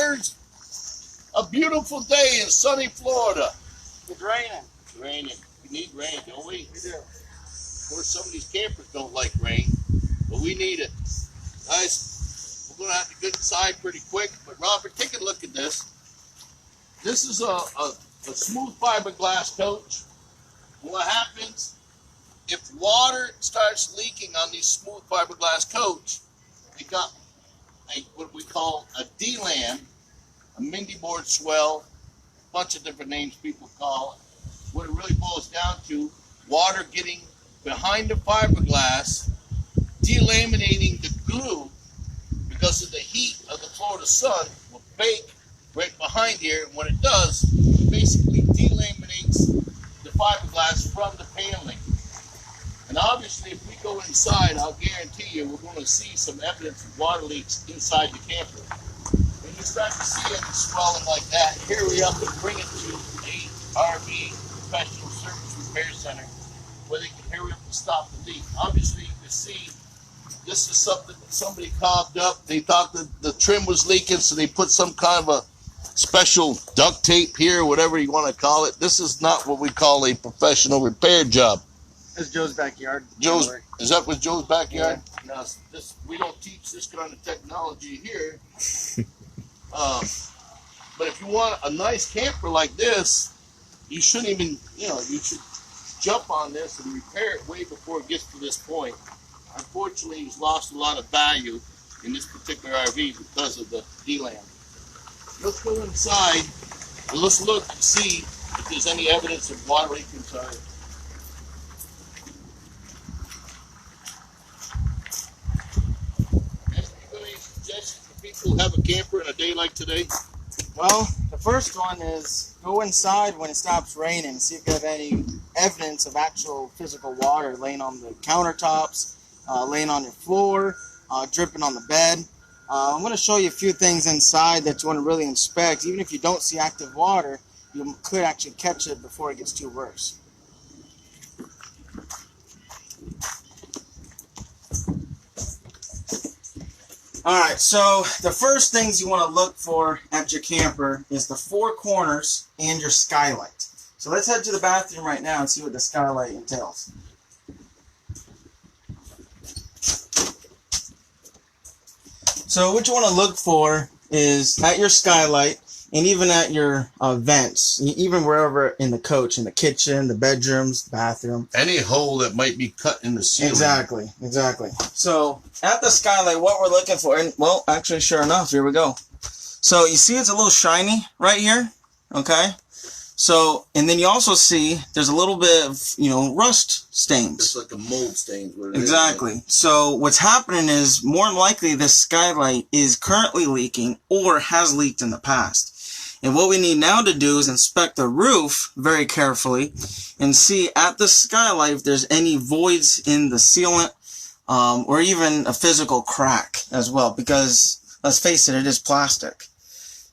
corners. A beautiful day in sunny Florida. It's raining. It's raining. We need rain, don't we? We do. Of course, some of these campers don't like rain, but we need it. Guys, we're going to have to get inside pretty quick. But Robert, take a look at this. This is a smooth fiberglass coach. What happens if water starts leaking on these smooth fiberglass coach? They got what we call a D-lam, a Mindy board swell, a bunch of different names people call it. What it really boils down to, water getting behind the fiberglass, delaminating the glue because of the heat of the Florida sun will bake right behind here. And when it does, it basically delaminates the fiberglass from the paneling. And obviously, if we go inside, I'll guarantee you we're going to see some evidence of water leaks inside the camper. When you start to see it swelling like that, hurry up and bring it to a RV professional service repair center where they can hurry up and stop the leak. Obviously, you can see this is something that somebody cobbed up. They thought that the trim was leaking, so they put some kind of a special duct tape here, whatever you want to call it. This is not what we call a professional repair job. It's Joe's backyard. Is that what Joe's backyard? Yeah. No, we don't teach this kind of technology here. But if you want a nice camper like this, you shouldn't even, you should jump on this and repair it way before it gets to this point. Unfortunately, he's lost a lot of value in this particular RV because of the D-lam. Let's go inside and let's look and see if there's any evidence of water leak inside. Any suggestions for people who have a camper in a day like today? Well, the first one is go inside when it stops raining and see if you have any evidence of actual physical water laying on the countertops, laying on your floor, dripping on the bed. I'm going to show you a few things inside that you want to really inspect. Even if you don't see active water, you could actually catch it before it gets too worse. Alright, so the first things you want to look for at your camper is the four corners and your skylight. So let's head to the bathroom right now and see what the skylight entails. So what you want to look for is at your skylight and even at your vents, even wherever in the coach, in the kitchen, the bedrooms, the bathroom. Any hole that might be cut in the ceiling. Exactly. So at the skylight, what we're looking for, and well, actually, sure enough, here we go. So you see it's a little shiny right here, okay? So, and then you also see there's a little bit of, rust stains. It's like a mold stain. Exactly. So what's happening is more than likely this skylight is currently leaking or has leaked in the past. And what we need now to do is inspect the roof very carefully and see at the skylight if there's any voids in the sealant or even a physical crack as well, because let's face it, it is plastic.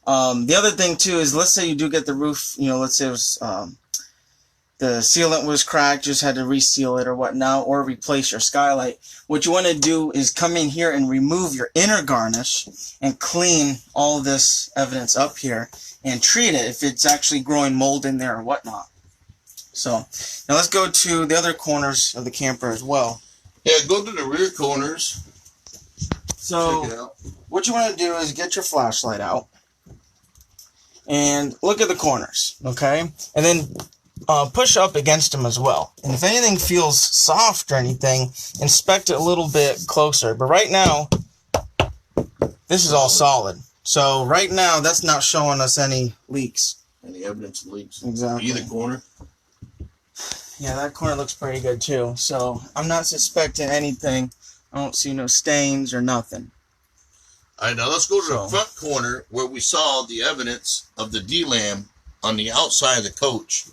The other thing too is, let's say you do get the roof, let's say it was, the sealant was cracked, just had to reseal it or whatnot, or replace your skylight. What you want to do is come in here and remove your inner garnish and clean all this evidence up here and treat it if it's actually growing mold in there or whatnot. So now let's go to the other corners of the camper as well. Yeah, go to the rear corners. So check it out. What you want to do is get your flashlight out and look at the corners, okay? And then push up against them as well. And if anything feels soft or anything, inspect it a little bit closer. But right now, this is all solid. So right now, that's not showing us any leaks. Any evidence of leaks? Exactly. Either corner? Yeah, that corner looks pretty good too. So I'm not suspecting anything. I don't see no stains or nothing. All right, now let's go to the front corner where we saw the evidence of the D-lam on the outside of the coach.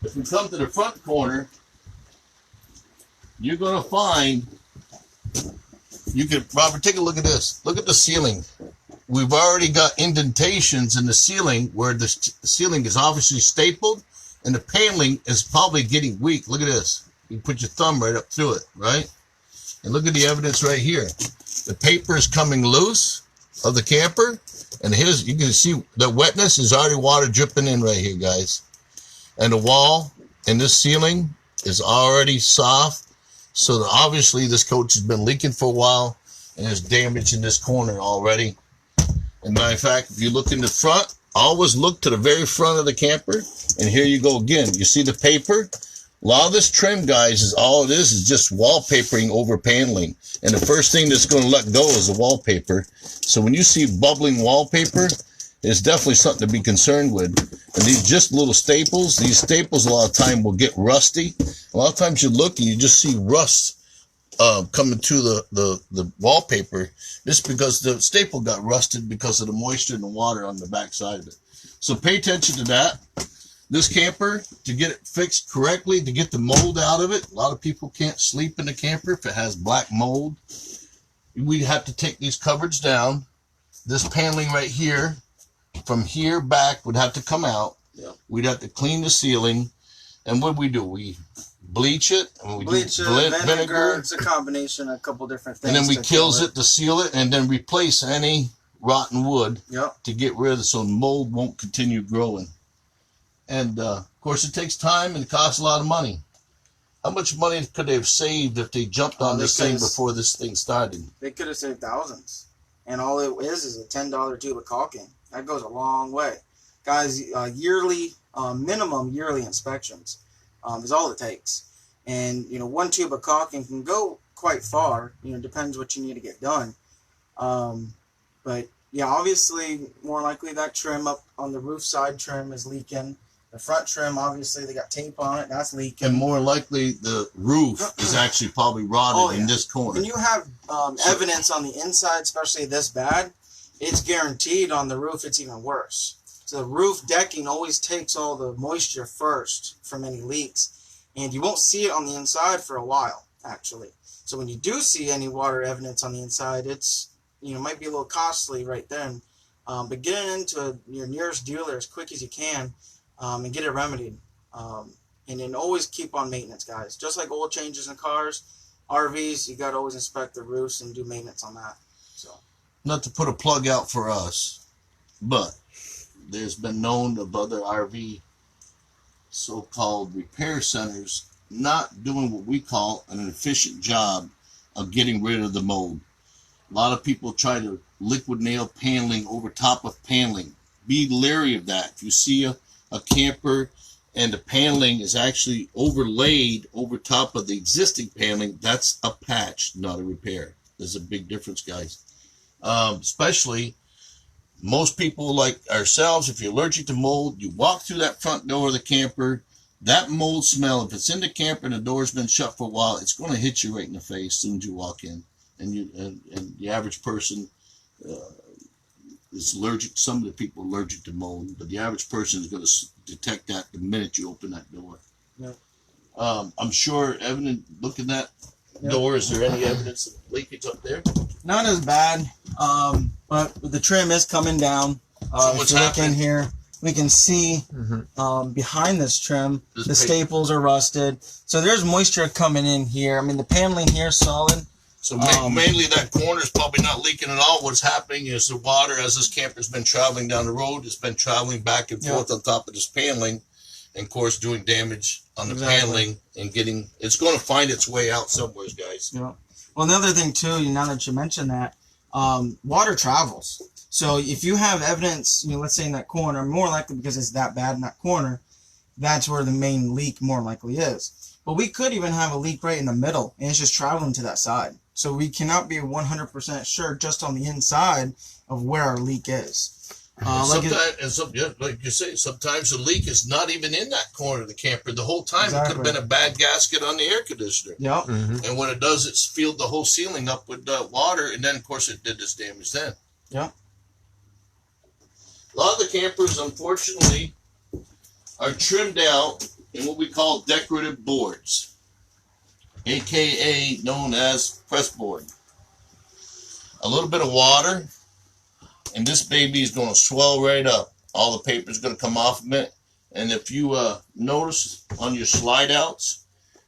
If we come to the front corner, you're going to find, Robert, take a look at this. Look at the ceiling. We've already got indentations in the ceiling where the ceiling is obviously stapled and the paneling is probably getting weak. Look at this. You put your thumb right up through it, right? And look at the evidence right here. The paper is coming loose of the camper. And here's, you can see the wetness is already water dripping in right here, guys. And the wall and this ceiling is already soft. So obviously this coach has been leaking for a while and there's damage in this corner already. And matter of fact, if you look in the front, always look to the very front of the camper. And here you go again. You see the paper? A lot of this trim, guys, is all it is just wallpapering over paneling. And the first thing that's going to let go is the wallpaper. So when you see bubbling wallpaper, it's definitely something to be concerned with. And these just little staples, these staples a lot of time will get rusty. A lot of times you look and you just see rust coming to the wallpaper. Just because the staple got rusted because of the moisture and the water on the back side of it. So pay attention to that. This camper, to get it fixed correctly, to get the mold out of it, a lot of people can't sleep in the camper if it has black mold. We have to take these cupboards down. This paneling right here, from here back, would have to come out. Yeah. We'd have to clean the ceiling. And what do? We bleach it. And we Bleach it, vinegar. It's a combination of a couple different things. And then we kills it to seal it and then replace any rotten wood to get rid of it so mold won't continue growing. And, of course, it takes time and it costs a lot of money. How much money could they have saved if they jumped on this thing before this thing started? They could have saved thousands. And all it is a $10 tube of caulking. That goes a long way. Guys, minimum yearly inspections is all it takes. And, one tube of caulking can go quite far. Depends what you need to get done. But, yeah, obviously, more likely that trim up on the roof side trim is leaking. The front trim, obviously, they got tape on it. That's leaking. And more likely, the roof is actually probably rotted in this corner. When you have evidence on the inside, especially this bad, it's guaranteed on the roof it's even worse. So the roof decking always takes all the moisture first from any leaks. And you won't see it on the inside for a while, actually. So when you do see any water evidence on the inside, it's, might be a little costly right then. But get it into your nearest dealer as quick as you can. And get it remedied. And then always keep on maintenance, guys. Just like oil changes in cars, RVs, you got to always inspect the roofs and do maintenance on that. So, not to put a plug out for us, but there's been known of other RV so-called repair centers not doing what we call an efficient job of getting rid of the mold. A lot of people try to liquid nail paneling over top of paneling. Be leery of that. If you see a camper and the paneling is actually overlaid over top of the existing paneling, that's a patch, not a repair. There's a big difference, guys. Especially most people like ourselves, if you're allergic to mold, you walk through that front door of the camper, that mold smell, if it's in the camper and the door's been shut for a while, it's going to hit you right in the face as soon as you walk in. And the average person is allergic. Some of the people are allergic to mold, but the average person is going to detect that the minute you open that door. Yep. I'm sure, Evan, look at that door. Is there any evidence of leakage up there? Not as bad, but the trim is coming down. So what's if you look in happening? here, we can see behind this trim, the staples are rusted. So there's moisture coming in here. I mean, the paneling here is solid. So mainly that corner is probably not leaking at all. What's happening is the water, as this camper's been traveling down the road, it's been traveling back and forth on top of this paneling, and of course doing damage on the paneling and it's going to find its way out somewhere, guys. Yeah. Well, another thing too, now that you mentioned that, water travels. So if you have evidence, let's say in that corner, more likely because it's that bad in that corner, that's where the main leak more likely is. But we could even have a leak right in the middle, and it's just traveling to that side. So we cannot be 100% sure just on the inside of where our leak is. Like you say, sometimes the leak is not even in that corner of the camper the whole time. Exactly. It could have been a bad gasket on the air conditioner. Yep. Mm-hmm. And when it does, it's filled the whole ceiling up with water, and then, of course, it did this damage then. Yep. A lot of the campers, unfortunately, are trimmed out in what we call decorative boards, aka known as press board. A little bit of water, and this baby is going to swell right up. All the paper is going to come off of it. And if you notice on your slide outs,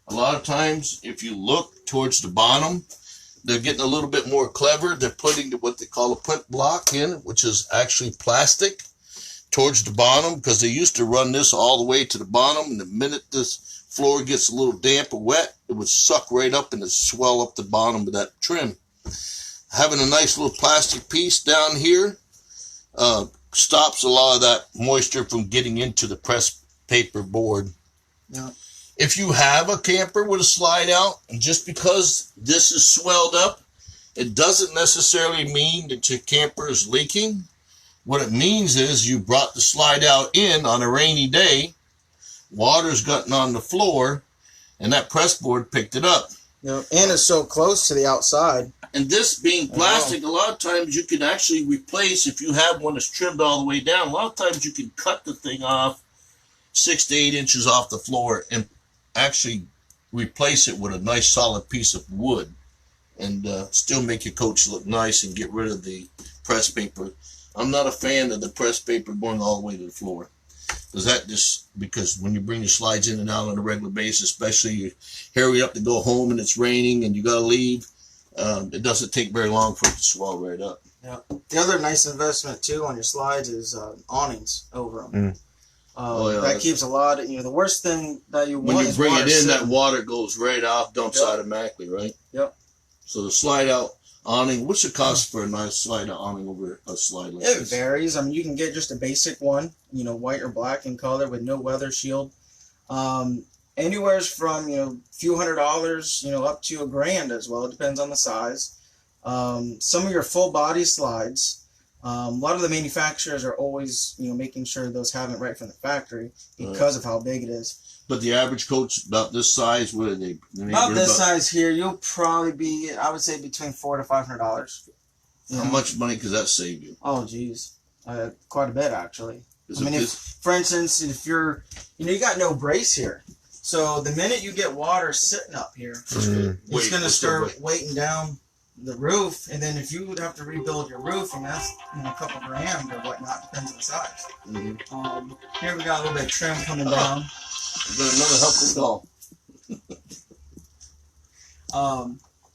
a lot of times if you look towards the bottom, they're getting a little bit more clever. They're putting what they call a punt block in, which is actually plastic, towards the bottom, because they used to run this all the way to the bottom, and the minute this floor gets a little damp or wet, it would suck right up and it'd swell up the bottom of that trim. Having a nice little plastic piece down here stops a lot of that moisture from getting into the press paper board. Yeah. If you have a camper with a slide out, and just because this is swelled up, it doesn't necessarily mean that your camper is leaking. What it means is you brought the slide out in on a rainy day, water's gotten on the floor, and that press board picked it up. Yep. And it's so close to the outside. And this being plastic, a lot of times you can actually replace, if you have one that's trimmed all the way down, a lot of times you can cut the thing off 6 to 8 inches off the floor and actually replace it with a nice solid piece of wood, and still make your coach look nice and get rid of the press paper. I'm not a fan of the press paper going all the way to the floor, because when you bring your slides in and out on a regular basis, especially you hurry up to go home and it's raining and you got to leave, it doesn't take very long for it to swell right up. Yeah. The other nice investment too on your slides is awnings over them. That keeps a lot of, the worst thing that you want when you is bring water it in, sitting. that water goes right off, dumps Yep. automatically, right? Yep. So the slide out awning, what's the cost for a nice slide out awning over a slide like It this? varies. I mean, you can get just a basic one, white or black in color with no weather shield. Anywhere from, few $100s, up to $1,000 as well. It depends on the size. Some of your full body slides, a lot of the manufacturers are always, making sure those have it right from the factory because of how big it is. But the average coach about this size, what are they? About this size here, you'll probably be, I would say, between $400 to $500. How much money could that save you? Oh, geez. Quite a bit, actually. Is I mean, for instance, if you're, you got no brace here. So the minute you get water sitting up here, it's going to start weighting down the roof. And then if you would have to rebuild your roof, and that's, a couple grand or whatnot, depends on the size. Here we got a little bit of trim coming down. Another helpful call.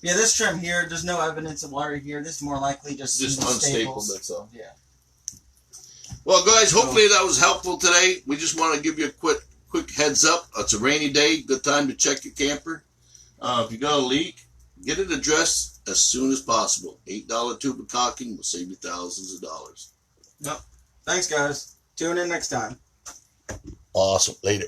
Yeah, this trim here, there's no evidence of water here. This is more likely just unstable, that's all. Yeah. Well, guys, hopefully that was helpful today. We just want to give you a quick heads up. It's a rainy day, good time to check your camper. If you got a leak, get it addressed as soon as possible. $8 tube of caulking will save you thousands of dollars. Yep. Thanks, guys. Tune in next time. Awesome. Later.